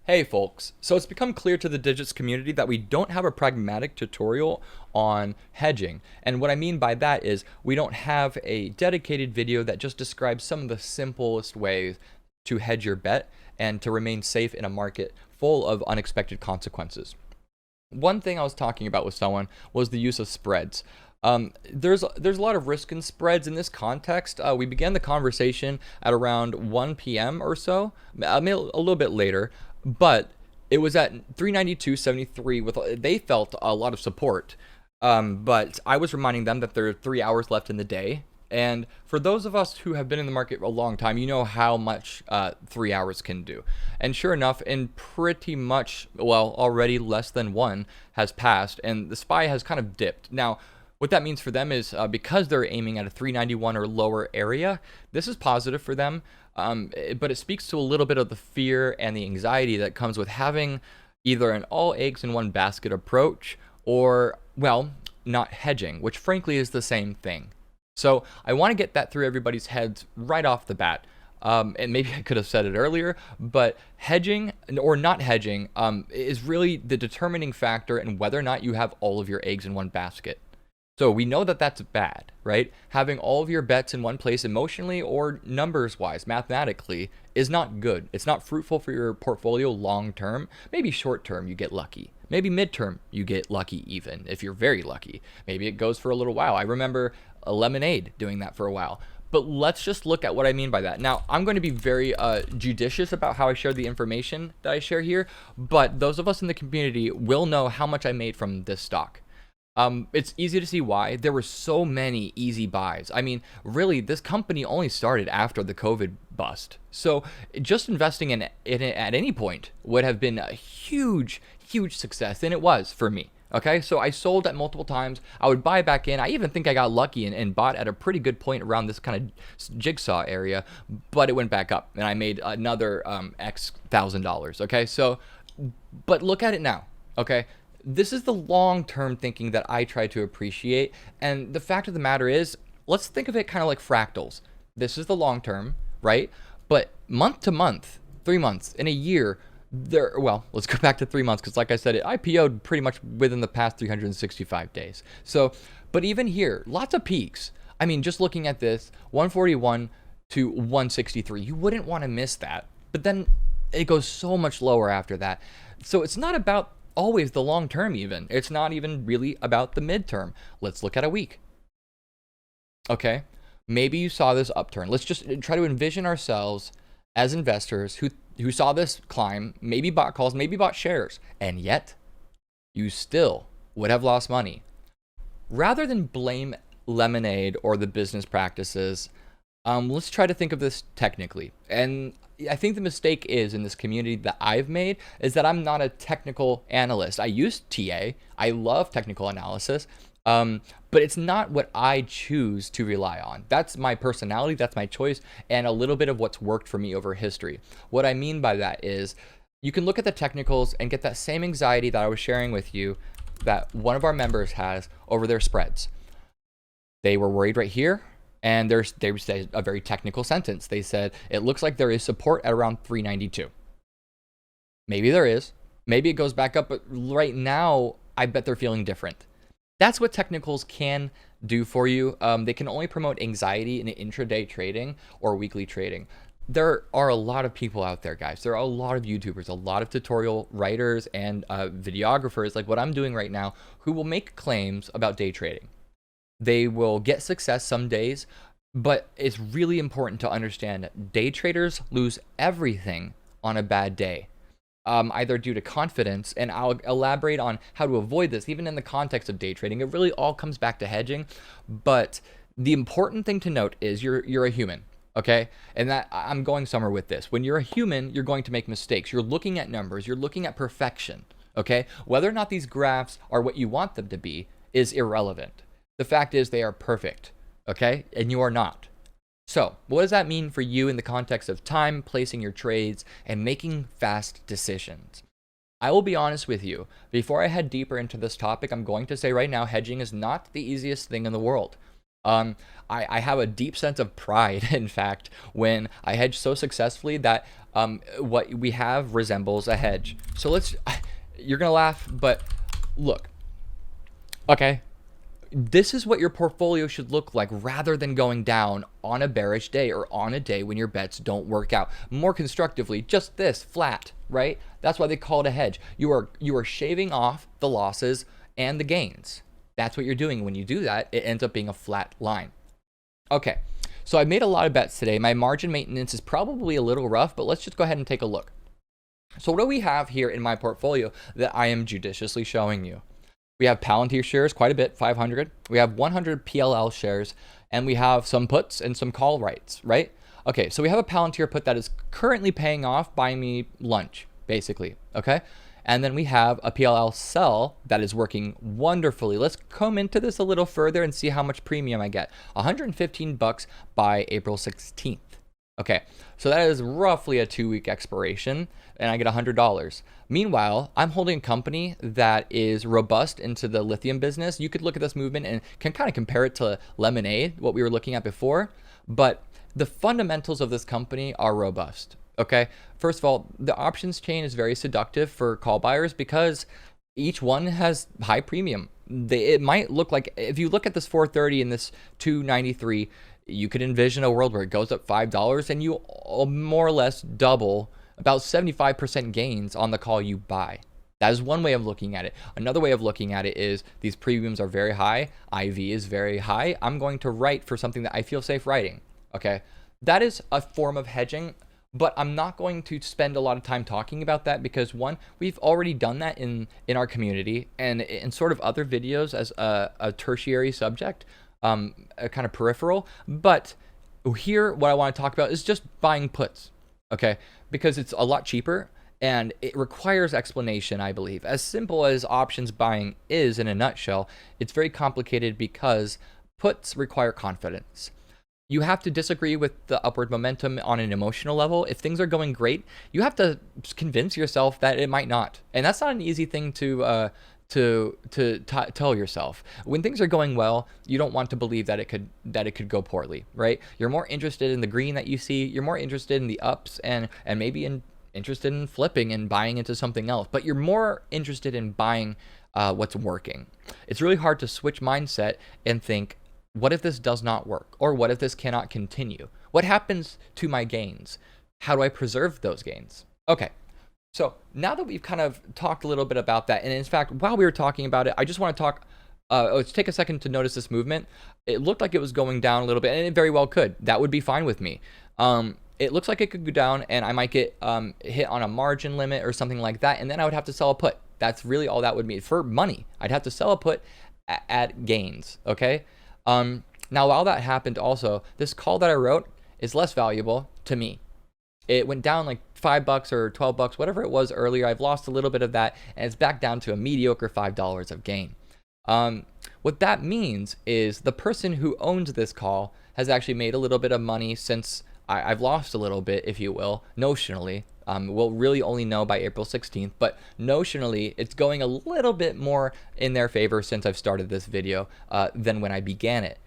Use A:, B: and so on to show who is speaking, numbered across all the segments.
A: Hey folks, so it's become clear to the digits community that we don't have a pragmatic tutorial on hedging. And what I mean by that is we don't have a dedicated video that just describes some of the simplest ways to hedge your bet and to remain safe in a market full of unexpected consequences. One thing I was talking about with someone was the use of spreads. There's a lot of risk in spreads in this context. We began the conversation at around 1 p.m. or so, a little bit later, but it was at 392.73 with they felt a lot of support. But I was reminding them that there are 3 hours left in the day. And for those of us who have been in the market a long time, you know how much 3 hours can do. And sure enough, in pretty much, well, already less than one has passed, and the SPY has kind of dipped. Now, what that means for them is because they're aiming at a 391 or lower area, this is positive for them, but it speaks to a little bit of the fear and the anxiety that comes with having either an all eggs in one basket approach or, well, not hedging, which frankly is the same thing. So I want to get that through everybody's heads right off the bat. And maybe I could have said it earlier, but hedging or not hedging is really the determining factor in whether or not you have all of your eggs in one basket. So we know that that's bad, right? Having all of your bets in one place emotionally or numbers wise, mathematically, is not good. It's not fruitful for your portfolio long term. Maybe short term you get lucky. Maybe midterm you get lucky even, if you're very lucky. Maybe it goes for a little while. I remember a Lemonade doing that for a while. But let's just look at what I mean by that. Now, I'm going to be very judicious about how I share the information that I share here, but those of us in the community will know how much I made from this stock. It's easy to see why. There were so many easy buys. I mean, really, this company only started after the COVID bust. So just investing in it at any point would have been a huge, huge success, and it was for me. Okay, so I sold at multiple times. I would buy back in. I even think I got lucky and bought at a pretty good point around this kind of jigsaw area, but it went back up, and I made another X $1,000. Okay, so, but look at it now. Okay, this is the long-term thinking that I try to appreciate, and the fact of the matter is, let's think of it kind of like fractals. This is the long term, right? But month to month, 3 months, in a year, well, let's go back to 3 months because, like I said, it IPO'd pretty much within the past 365 days. So, but even here, lots of peaks. I mean, just looking at this, 141 to 163, you wouldn't want to miss that. But then it goes so much lower after that. So it's not about always the long term even. It's not even really about the midterm. Let's look at a week. Okay, maybe you saw this upturn. Let's just try to envision ourselves as investors who saw this climb, maybe bought calls, maybe bought shares, and yet you still would have lost money. Rather than blame Lemonade or the business practices, let's try to think of this technically. And I think the mistake is in this community that I've made is that I'm not a technical analyst. I use TA. I love technical analysis. But it's not what I choose to rely on. That's my personality, that's my choice, and a little bit of what's worked for me over history. What I mean by that is you can look at the technicals and get that same anxiety that I was sharing with you that one of our members has over their spreads. They were worried right here, and they said a very technical sentence. They said, it looks like there is support at around 392. Maybe there is. Maybe it goes back up, but right now, I bet they're feeling different. That's what technicals can do for you. They can only promote anxiety in intraday trading or weekly trading. There are a lot of people out there, guys. There are a lot of YouTubers, a lot of tutorial writers and videographers like what I'm doing right now who will make claims about day trading. They will get success some days, but it's really important to understand that day traders lose everything on a bad day. Either due to confidence, and I'll elaborate on how to avoid this, even in the context of day trading. It really all comes back to hedging, but the important thing to note is you're a human, okay? And that I'm going somewhere with this. When you're a human, you're going to make mistakes. You're looking at numbers. You're looking at perfection, okay? Whether or not these graphs are what you want them to be is irrelevant. The fact is they are perfect, okay? And you are not. So, what does that mean for you in the context of time, placing your trades, and making fast decisions? I will be honest with you. Before I head deeper into this topic, I'm going to say right now, hedging is not the easiest thing in the world. I have a deep sense of pride, in fact, when I hedge so successfully that what we have resembles a hedge. So you're gonna laugh, but look, okay, this is what your portfolio should look like rather than going down on a bearish day or on a day when your bets don't work out. More constructively, just this flat, right? That's why they call it a hedge. You are shaving off the losses and the gains. That's what you're doing. When you do that, it ends up being a flat line. Okay, so I've made a lot of bets today. My margin maintenance is probably a little rough, but let's just go ahead and take a look. So what do we have here in my portfolio that I am judiciously showing you? We have Palantir shares, quite a bit, 500. We have 100 PLL shares, and we have some puts and some call rights, right? Okay, so we have a Palantir put that is currently paying off, buying me lunch, basically, okay? And then we have a PLL sell that is working wonderfully. Let's come into this a little further and see how much premium I get. $115 by April 16th. Okay, so that is roughly a 2-week expiration, and I get $100. Meanwhile, I'm holding a company that is robust into the lithium business. You could look at this movement and can kind of compare it to Lemonade, what we were looking at before, but the fundamentals of this company are robust. Okay, first of all, the options chain is very seductive for call buyers because each one has high premium. It might look like, if you look at this 430 and this 293, you could envision a world where it goes up $5 and you more or less double, about 75% gains on the call you buy. That is one way of looking at it. Another way of looking at it is these premiums are very high. IV is very high. I'm going to write for something that I feel safe writing. Okay, that is a form of hedging, but I'm not going to spend a lot of time talking about that because one, we've already done that in our community and in sort of other videos as a tertiary subject, a kind of peripheral. But here, what I want to talk about is just buying puts, okay? Because it's a lot cheaper and it requires explanation, I believe. As simple as options buying is in a nutshell, it's very complicated because puts require confidence. You have to disagree with the upward momentum on an emotional level. If things are going great, you have to convince yourself that it might not. And that's not an easy thing to tell yourself. When things are going well, you don't want to believe that it could go poorly, right? You're more interested in the green that you see. You're more interested in the ups and maybe interested in flipping and buying into something else. But you're more interested in buying what's working. It's really hard to switch mindset and think, what if this does not work? Or what if this cannot continue? What happens to my gains? How do I preserve those gains? Okay, so now that we've kind of talked a little bit about that, and in fact, while we were talking about it, I just want to talk, let's take a second to notice this movement. It looked like it was going down a little bit, and it very well could. That would be fine with me. It looks like it could go down, and I might get hit on a margin limit or something like that, and then I would have to sell a put. That's really all that would mean. For money, I'd have to sell a put at gains, okay? Now, while that happened also, this call that I wrote is less valuable to me. It went down like $5 or $12, whatever it was earlier. I've lost a little bit of that, and it's back down to a mediocre $5 of gain. What that means is the person who owns this call has actually made a little bit of money since I've lost a little bit, if you will, notionally. We'll really only know by April 16th, but notionally, it's going a little bit more in their favor since I've started this video than when I began it.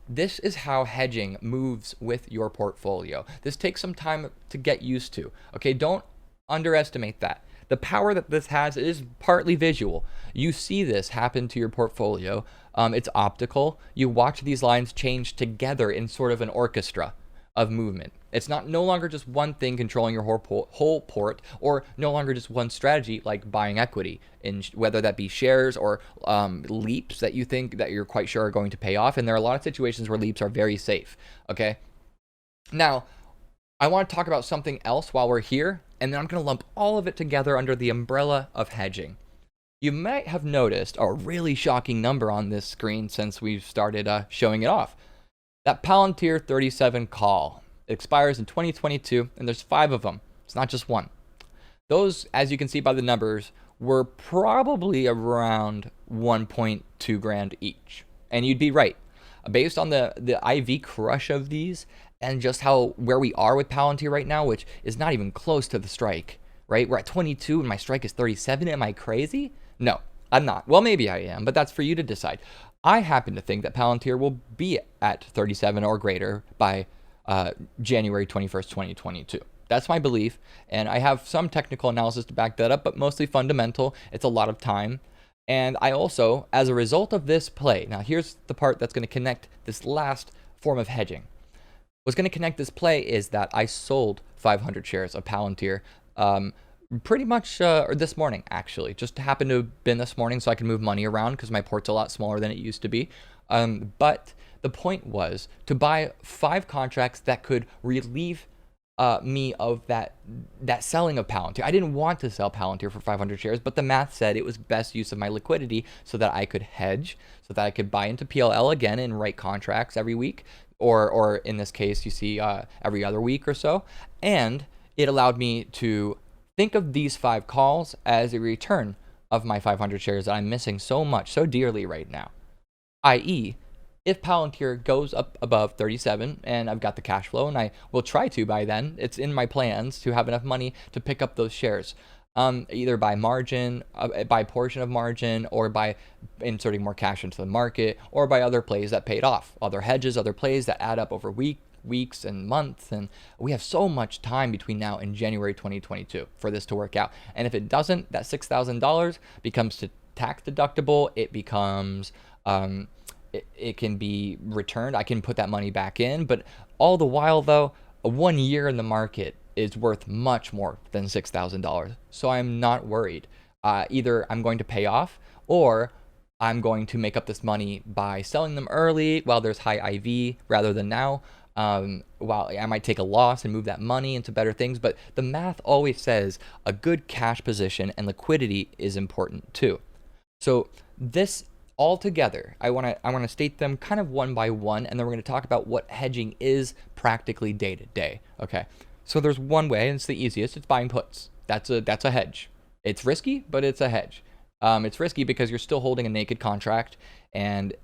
A: This is how hedging moves with your portfolio. This takes some time to get used to. Okay, don't underestimate that. The power that this has is partly visual. You see this happen to your portfolio. It's optical. You watch these lines change together in sort of an orchestra of movement. It's no longer just one thing controlling your whole port, or no longer just one strategy like buying equity, in whether that be shares or leaps that you think that you're quite sure are going to pay off. And there are a lot of situations where leaps are very safe. Okay. Now, I want to talk about something else while we're here, and then I'm going to lump all of it together under the umbrella of hedging. You might have noticed a really shocking number on this screen since we've started showing it off. That Palantir 37 call expires in 2022, and there's 5 of them. It's not just one. Those, as you can see by the numbers, were probably around 1.2 grand each. And you'd be right. Based on the IV crush of these and just where we are with Palantir right now, which is not even close to the strike, right? We're at 22 and my strike is 37. Am I crazy? No, I'm not. Well, maybe I am, but that's for you to decide. I happen to think that Palantir will be at 37 or greater by January 21st, 2022. That's my belief, and I have some technical analysis to back that up, but mostly fundamental. It's a lot of time. And I also, as a result of this play, now here's the part that's going to connect this last form of hedging. What's going to connect this play is that I sold 500 shares of Palantir pretty much or this morning, actually. Just happened to have been this morning so I can move money around because my port's a lot smaller than it used to be. But the point was to buy 5 contracts that could relieve me of that selling of Palantir. I didn't want to sell Palantir for 500 shares, but the math said it was best use of my liquidity so that I could hedge, so that I could buy into PLL again and write contracts every week, or in this case, you see every other week or so. And it allowed me to think of these 5 calls as a return of my 500 shares that I'm missing so much, so dearly right now. I.e., if Palantir goes up above 37 and I've got the cash flow, and I will try to by then, it's in my plans to have enough money to pick up those shares, either by margin, by portion of margin, or by inserting more cash into the market, or by other plays that paid off, other hedges, other plays that add up over weeks and months. And we have so much time between now and January 2022 for this to work out. And if it doesn't, that $6,000 becomes tax deductible. It becomes it can be returned. I can put that money back in, but all the while though, 1 year in the market is worth much more than $6,000. So I'm not worried. Either I'm going to pay off, or I'm going to make up this money by selling them early while there's high IV rather than now. While I might take a loss and move that money into better things, but the math always says a good cash position and liquidity is important too. So this all together, I want to state them kind of one by one, and then we're going to talk about what hedging is practically day to day. Okay, so there's one way, and it's the easiest. It's buying puts. That's a hedge. It's risky, but it's a hedge. It's risky because you're still holding a naked contract, and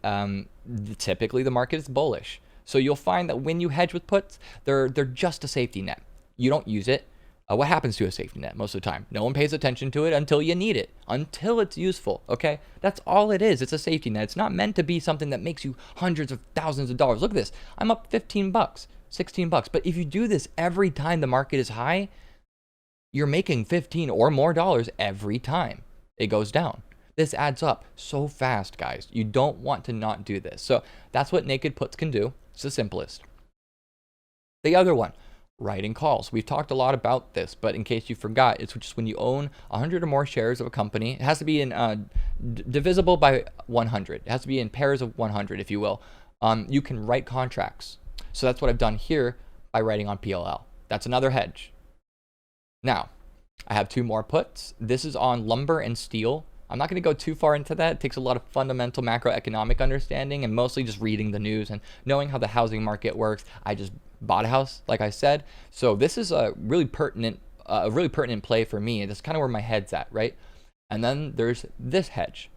A: typically the market is bullish. So you'll find that when you hedge with puts, they're just a safety net. You don't use it. What happens to a safety net most of the time? No one pays attention to it until you need it, until it's useful, okay? That's all it is. It's a safety net. It's not meant to be something that makes you hundreds of thousands of dollars. Look at this. I'm up 15 bucks, 16 bucks. But if you do this every time the market is high, you're making 15 or more dollars every time it goes down. This adds up so fast, guys. You don't want to not do this. So that's what naked puts can do. It's the simplest. The other one, writing calls. We've talked a lot about this, but in case you forgot, it's just when you own 100 or more shares of a company. It has to be in divisible by 100. It has to be in pairs of 100, if you will. You can write contracts. So that's what I've done here by writing on PLL. That's another hedge. Now, I have 2 more puts. This is on lumber and steel. I'm not going to go too far into that. It takes a lot of fundamental macroeconomic understanding and mostly just reading the news and knowing how the housing market works. I just bought a house, like I said. So this is a really pertinent play for me. That's kind of where my head's at, right? And then there's this hedge.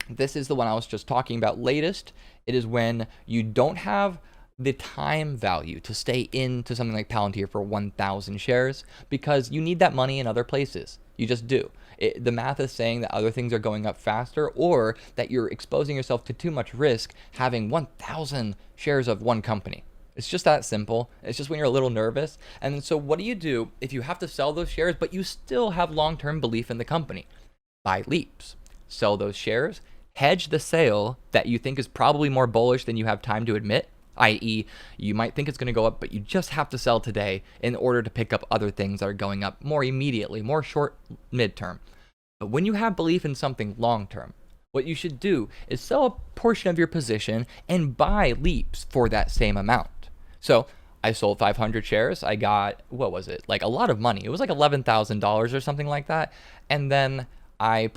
A: This is the one I was just talking about latest. It is when you don't have the time value to stay into something like Palantir for 1,000 shares because you need that money in other places. You just do. The math is saying that other things are going up faster, or that you're exposing yourself to too much risk having 1,000 shares of one company. It's just that simple. It's just when you're a little nervous. And so what do you do if you have to sell those shares, but you still have long-term belief in the company? Buy leaps. Sell those shares. Hedge the sale that you think is probably more bullish than you have time to admit, i.e., you might think it's going to go up, but you just have to sell today in order to pick up other things that are going up more immediately, more short, midterm. But when you have belief in something long-term, what you should do is sell a portion of your position and buy leaps for that same amount. So I sold 500 shares. I got, what was it? Like a lot of money. It was like $11,000 or something like that. And then I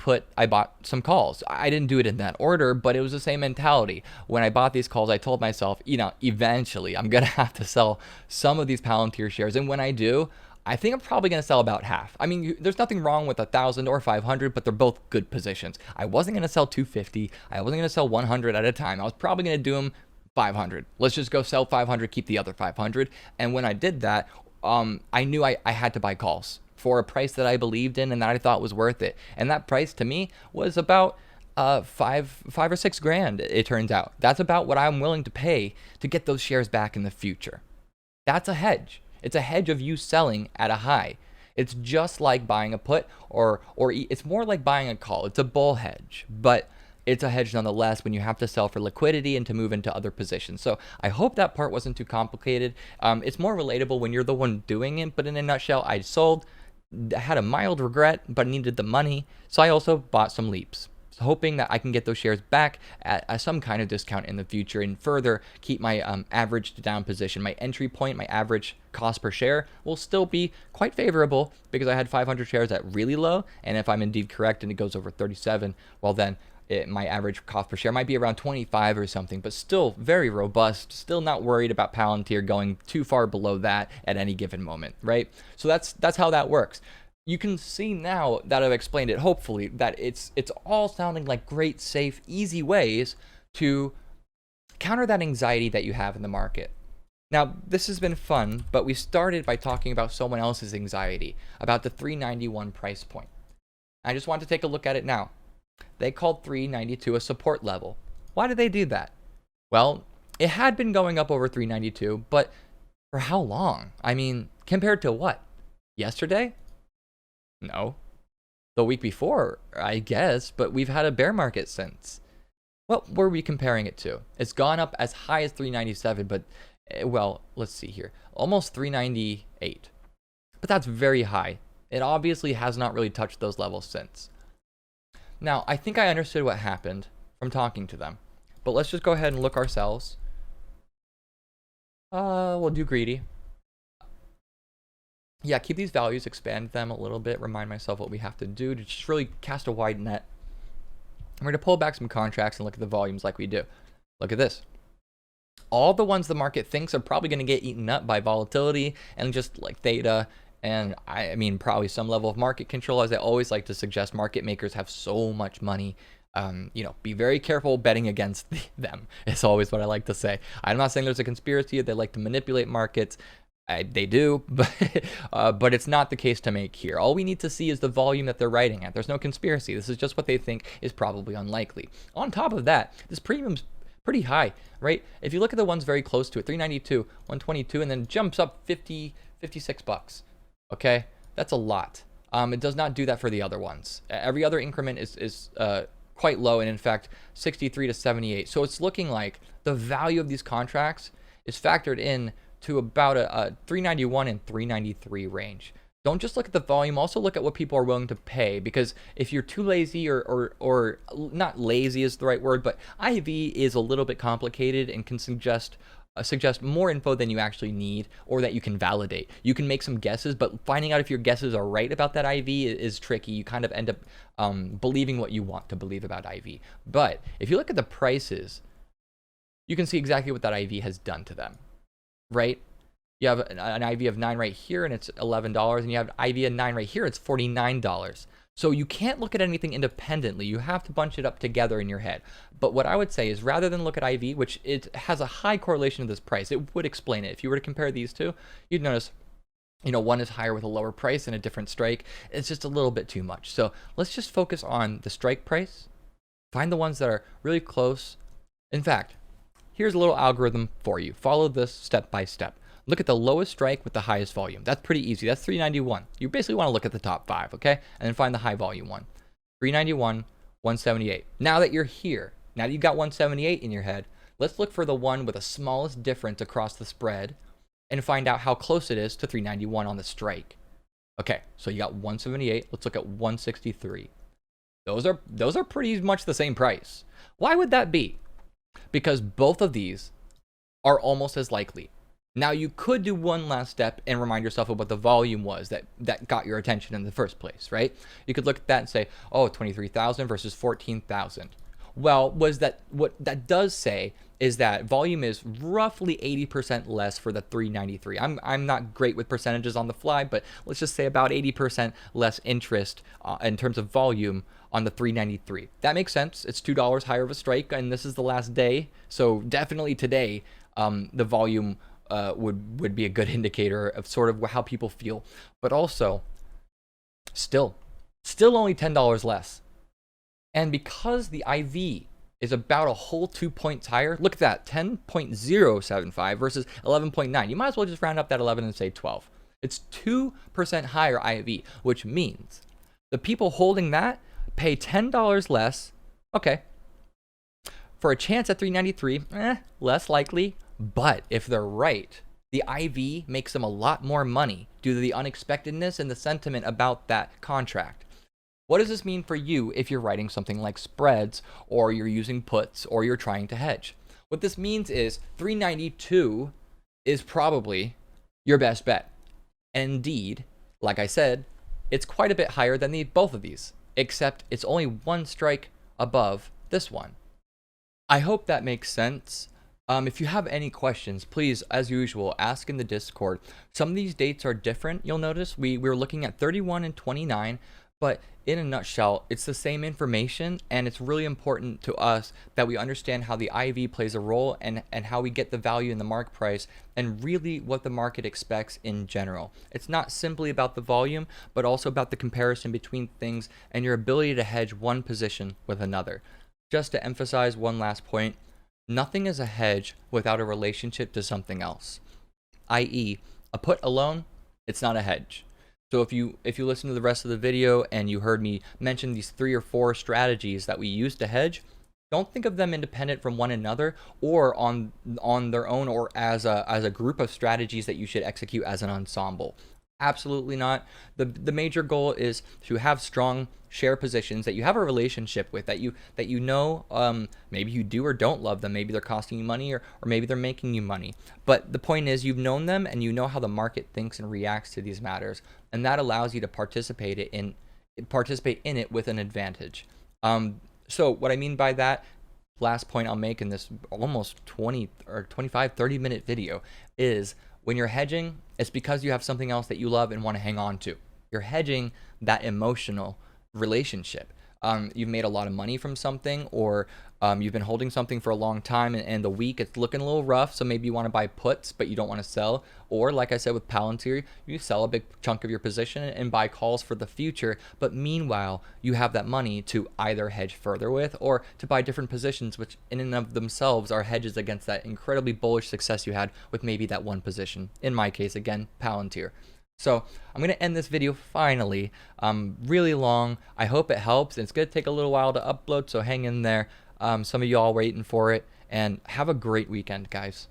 A: bought some calls. I didn't do it in that order, but it was the same mentality. When I bought these calls, I told myself, eventually I'm going to have to sell some of these Palantir shares. And when I do, I think I'm probably going to sell about half. I mean, there's nothing wrong with 1,000 or 500, but they're both good positions. I wasn't going to sell 250. I wasn't going to sell 100 at a time. I was probably going to do them 500. Let's just go sell 500, keep the other 500. And when I did that, I knew I had to buy calls for a price that I believed in and that I thought was worth it. And that price to me was about five or 6 grand, it turns out. That's about what I'm willing to pay to get those shares back in the future. That's a hedge. It's a hedge of you selling at a high. It's just like buying a put, or it's more like buying a call. It's a bull hedge, but it's a hedge nonetheless when you have to sell for liquidity and to move into other positions. So I hope that part wasn't too complicated. It's more relatable when you're the one doing it, but in a nutshell, I sold, had a mild regret, but needed the money, so I also bought some leaps, hoping that I can get those shares back at some kind of discount in the future and further keep my averaged down position. My entry point, my average cost per share will still be quite favorable because I had 500 shares at really low, and if I'm indeed correct and it goes over 37, well then my average cost per share might be around 25 or something, but still very robust, still not worried about Palantir going too far below that at any given moment, right? So that's how that works. You can see now that I've explained it, hopefully, that it's all sounding like great, safe, easy ways to counter that anxiety that you have in the market. Now, this has been fun, but we started by talking about someone else's anxiety, about the 391 price point. I just want to take a look at it now. They called 392 a support level. Why did they do that? Well, it had been going up over 392, but for how long? I mean, compared to what? Yesterday? No. The week before, I guess, but we've had a bear market since. What were we comparing it to? It's gone up as high as 397, but, well, let's see here. Almost 398. But that's very high. It obviously has not really touched those levels since. Now, I think I understood what happened from talking to them, but let's just go ahead and look ourselves. We'll do greedy. Yeah, keep these values, expand them a little bit, remind myself what we have to do to just really cast a wide net. We're going to pull back some contracts and look at the volumes like we do. Look at this. All the ones the market thinks are probably going to get eaten up by volatility and just like theta, and I mean probably some level of market control. As I always like to suggest, market makers have so much money. Be very careful betting against them. It's always what I like to say. I'm not saying there's a conspiracy. They like to manipulate markets. They do, but it's not the case to make here. All we need to see is the volume that they're writing at. There's no conspiracy. This is just what they think is probably unlikely. On top of that, this premium's pretty high, right? If you look at the ones very close to it, 392, 122, and then jumps up 50, 56 bucks. Okay, that's a lot. It does not do that for the other ones. Every other increment is quite low, and in fact, 63 to 78. So it's looking like the value of these contracts is factored in to about a 391 and 393 range. Don't just look at the volume, also look at what people are willing to pay, because if you're too lazy or not lazy is the right word, but IV is a little bit complicated and can suggest more info than you actually need or that you can validate. You can make some guesses, but finding out if your guesses are right about that IV is tricky. You kind of end up believing what you want to believe about IV. But if you look at the prices, you can see exactly what that IV has done to them, right? You have an IV of 9 right here and it's $11, and you have IV of 9 right here, it's $49. So you can't look at anything independently. You have to bunch it up together in your head. But what I would say is, rather than look at IV, which it has a high correlation to this price, it would explain it. If you were to compare these two, you'd notice, one is higher with a lower price and a different strike. It's just a little bit too much. So let's just focus on the strike price. Find the ones that are really close. In fact, here's a little algorithm for you. Follow this step by step. Look at the lowest strike with the highest volume. That's pretty easy. That's 391. You basically want to look at the top 5, okay? And then find the high volume one. 391, 178. Now that you're here, now that you've got 178 in your head, let's look for the one with the smallest difference across the spread and find out how close it is to 391 on the strike. Okay, so you got 178. Let's look at 163. Those are pretty much the same price. Why would that be? Because both of these are almost as likely. Now, you could do one last step and remind yourself of what the volume was that got your attention in the first place, right? You could look at that and say, oh, 23,000 versus 14,000. Well, what that does say is that volume is roughly 80% less for the 393. I'm not great with percentages on the fly, but let's just say about 80% less interest in terms of volume on the 393. That makes sense. It's $2 higher of a strike, and this is the last day. So definitely today, the volume would be a good indicator of sort of how people feel. But also, still only $10 less. And because the IV is about a whole 2 points higher, look at that, 10.075 versus 11.9. You might as well just round up that 11 and say 12. It's 2% higher IV, which means the people holding that pay $10 less. Okay. For a chance at 393, less likely. But if they're right, the IV makes them a lot more money due to the unexpectedness and the sentiment about that contract. What does this mean for you if you're writing something like spreads, or you're using puts, or you're trying to hedge? What this means is 392 is probably your best bet. And indeed, like I said, it's quite a bit higher than both of these, except it's only one strike above this one. I hope that makes sense. If you have any questions, please, as usual, ask in the Discord. Some of these dates are different. You'll notice we were looking at 31 and 29, but in a nutshell, it's the same information, and it's really important to us that we understand how the IV plays a role and how we get the value in the mark price and really what the market expects in general. It's not simply about the volume, but also about the comparison between things and your ability to hedge one position with another. Just to emphasize one last point, nothing is a hedge without a relationship to something else, i.e., a put alone, it's not a hedge. So if you listen to the rest of the video and you heard me mention these 3 or 4 strategies that we use to hedge, don't think of them independent from one another or on their own or as a group of strategies that you should execute as an ensemble. Absolutely not. The major goal is to have strong share positions that you have a relationship with, that you know, maybe you do or don't love them, maybe they're costing you money or maybe they're making you money. But the point is you've known them and you know how the market thinks and reacts to these matters, and that allows you to participate in it with an advantage. So what I mean by that, last point I'll make in this almost 20 or 25, 30-minute video is when you're hedging, it's because you have something else that you love and want to hang on to. You're hedging that emotional relationship. You've made a lot of money from something, or you've been holding something for a long time, and the week it's looking a little rough, so maybe you want to buy puts, but you don't want to sell. Or like I said with Palantir, you sell a big chunk of your position and buy calls for the future, but meanwhile, you have that money to either hedge further with or to buy different positions, which in and of themselves are hedges against that incredibly bullish success you had with maybe that one position. In my case, again, Palantir. So I'm going to end this video finally. Really long. I hope it helps. It's going to take a little while to upload, so hang in there. Some of you all waiting for it, and have a great weekend, guys.